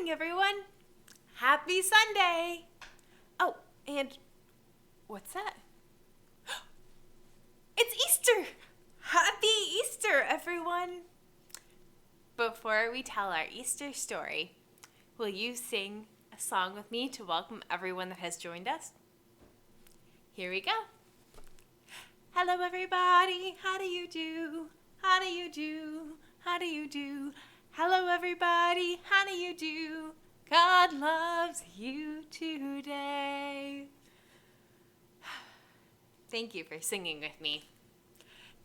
morning, everyone. Happy Sunday. Oh, and what's that? It's Easter. Happy Easter, everyone. Before we tell our Easter story, will you sing a song with me to welcome everyone that has joined us? Here we go. Hello, everybody. How do you do? How do you do? How do you do? Hello, everybody. How do you do? God loves you today. Thank you for singing with me.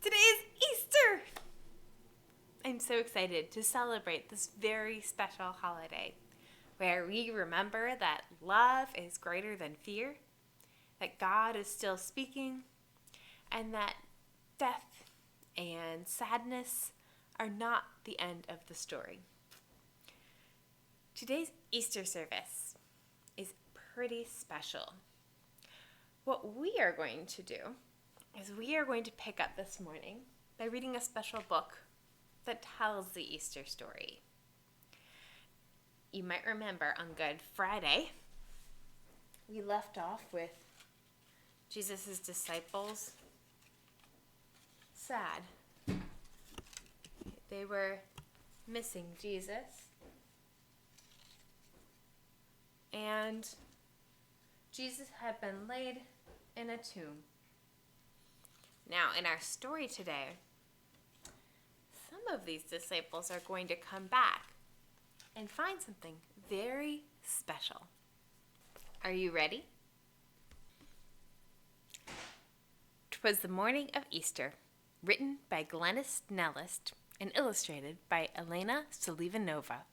Today is Easter. I'm so excited to celebrate this very special holiday where we remember that love is greater than fear, that God is still speaking, and that death and sadness are not the end of the story. Today's Easter service is pretty special. What we are going to do is we are going to pick up this morning by reading a special book that tells the Easter story. You might remember on Good Friday, we left off with Jesus' disciples sad. They were missing Jesus. And Jesus had been laid in a tomb. Now, in our story today, some of these disciples are going to come back and find something very special. Are you ready? 'Twas the morning of Easter, written by Glenys Nellist and illustrated by Elena Selivanova.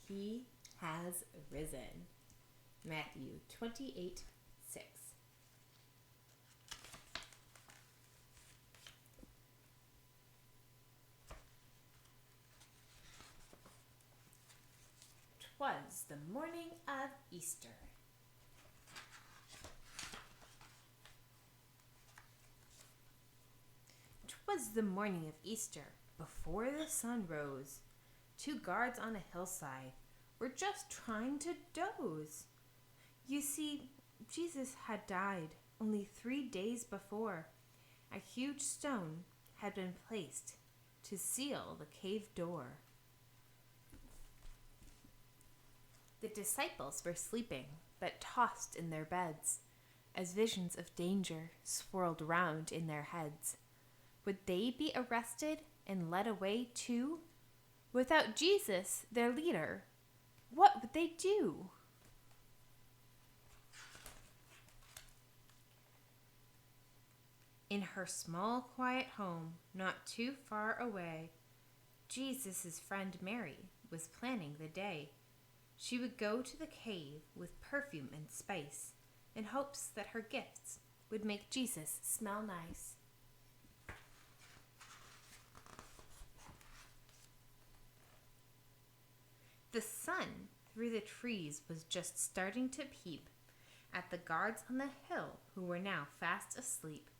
He has risen. Matthew 28:6. Twas the morning of Easter. Twas the morning of Easter, before the sun rose. 2 guards on a hillside were just trying to doze. You see, Jesus had died only 3 days before. A huge stone had been placed to seal the cave door. The disciples were sleeping, but tossed in their beds, as visions of danger swirled round in their heads. Would they be arrested and led away too? Without Jesus, their leader, what would they do? In her small, quiet home, not too far away, Jesus' friend Mary was planning the day. She would go to the cave with perfume and spice in hopes that her gifts would make Jesus smell nice. The sun through the trees was just starting to peep at the guards on the hill who were now fast asleep,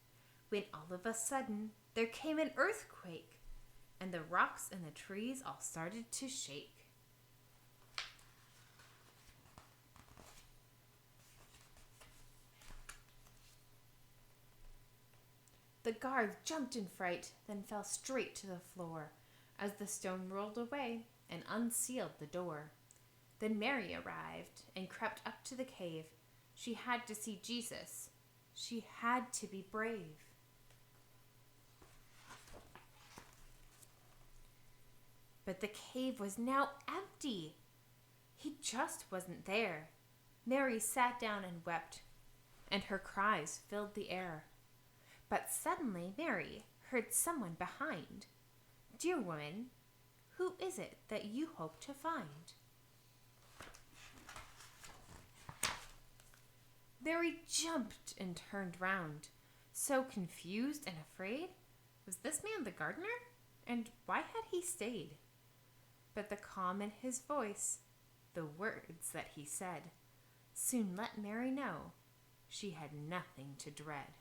when all of a sudden there came an earthquake, and the rocks and the trees all started to shake. The guards jumped in fright, then fell straight to the floor as the stone rolled away and unsealed the door. Then Mary arrived and crept up to the cave. She had to see Jesus. She had to be brave. But the cave was now empty. He just wasn't there. Mary sat down and wept, and her cries filled the air. But suddenly Mary heard someone behind. "Dear woman, who is it that you hope to find?" Mary jumped and turned round, so confused and afraid. Was this man the gardener? And why had he stayed? But the calm in his voice, the words that he said, soon let Mary know she had nothing to dread.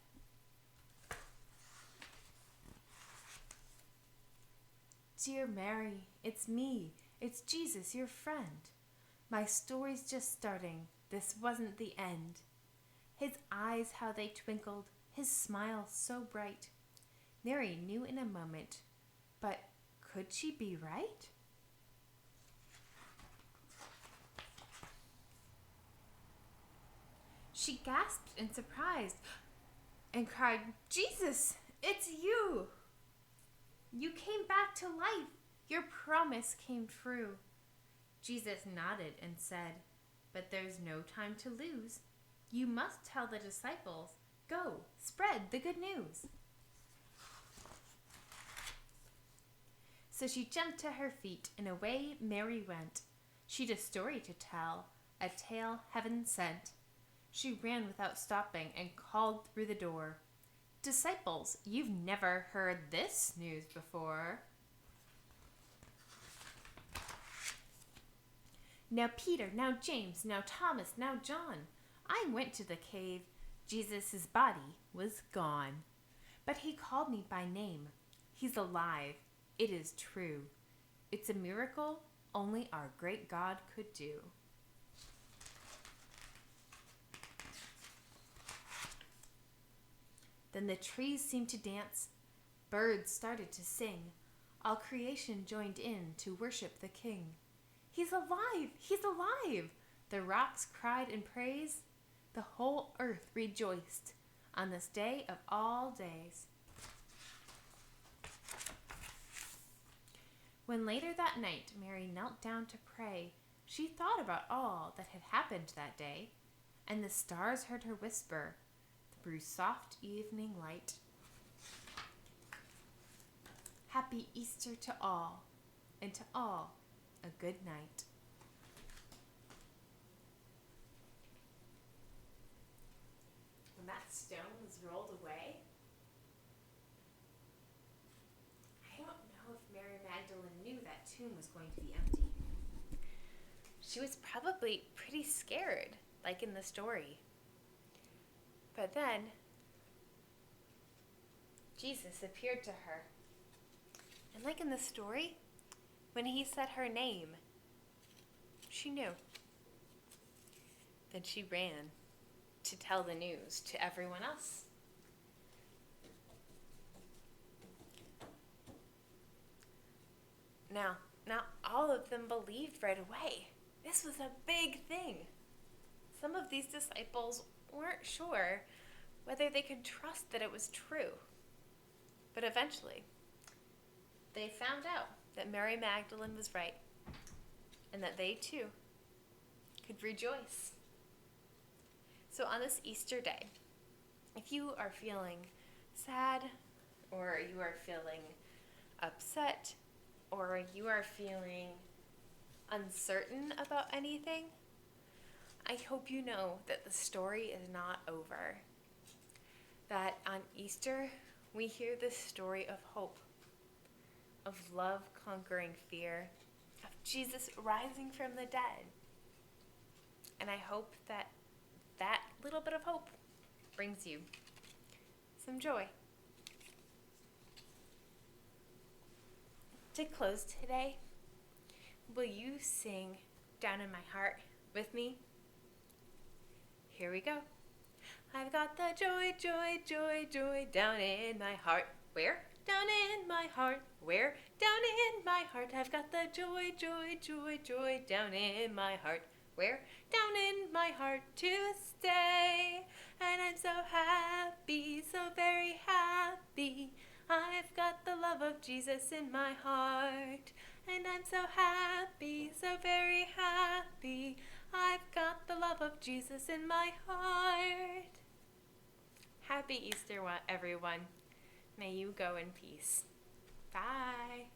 "Dear Mary, it's me. It's Jesus, your friend. My story's just starting. This wasn't the end. His eyes, how they twinkled, his smile so bright. Mary knew in a moment, but could she be right? She gasped in surprise and cried, Jesus, it's you! You came back to life. Your promise came true. Jesus nodded and said, but there's no time to lose. You must tell the disciples. Go, spread the good news. So she jumped to her feet, and away Mary went. She'd a story to tell, a tale heaven sent. She ran without stopping and called through the door. Disciples, you've never heard this news before. Now Peter, now James, now Thomas, now John. I went to the cave. Jesus' body was gone. But he called me by name. He's alive. It is true. It's a miracle only our great God could do. Then the trees seemed to dance. Birds started to sing. All creation joined in to worship the King. He's alive! He's alive! The rocks cried in praise. The whole earth rejoiced on this day of all days. When later that night Mary knelt down to pray, she thought about all that had happened that day, and the stars heard her whisper through soft evening light. Happy Easter to all, and to all a good night. When that stone was rolled away, I don't know if Mary Magdalene knew that tomb was going to be empty. She was probably pretty scared, like in the story. But then, Jesus appeared to her. And like in the story, when he said her name, she knew. Then she ran to tell the news to everyone else. Now, not all of them believed right away. This was a big thing. Some of these disciples weren't sure whether they could trust that it was true. But eventually, they found out that Mary Magdalene was right, and that they too could rejoice. So on this Easter day, if you are feeling sad, or you are feeling upset, or you are feeling uncertain about anything, I hope you know that the story is not over. That on Easter, we hear this story of hope, of love conquering fear, of Jesus rising from the dead. And I hope that that little bit of hope brings you some joy. To close today, will you sing Down in My Heart with me? Here we go. I've got the joy, joy, joy, joy down in my heart. Where? Down in my heart. Where? Down in my heart. I've got the joy, joy, joy, joy down in my heart. Where? Down in my heart to stay. And I'm so happy, so very happy. I've got the love of Jesus in my heart. And I'm so happy, so very happy. I've got the love of Jesus in my heart. Happy Easter, everyone. May you go in peace. Bye.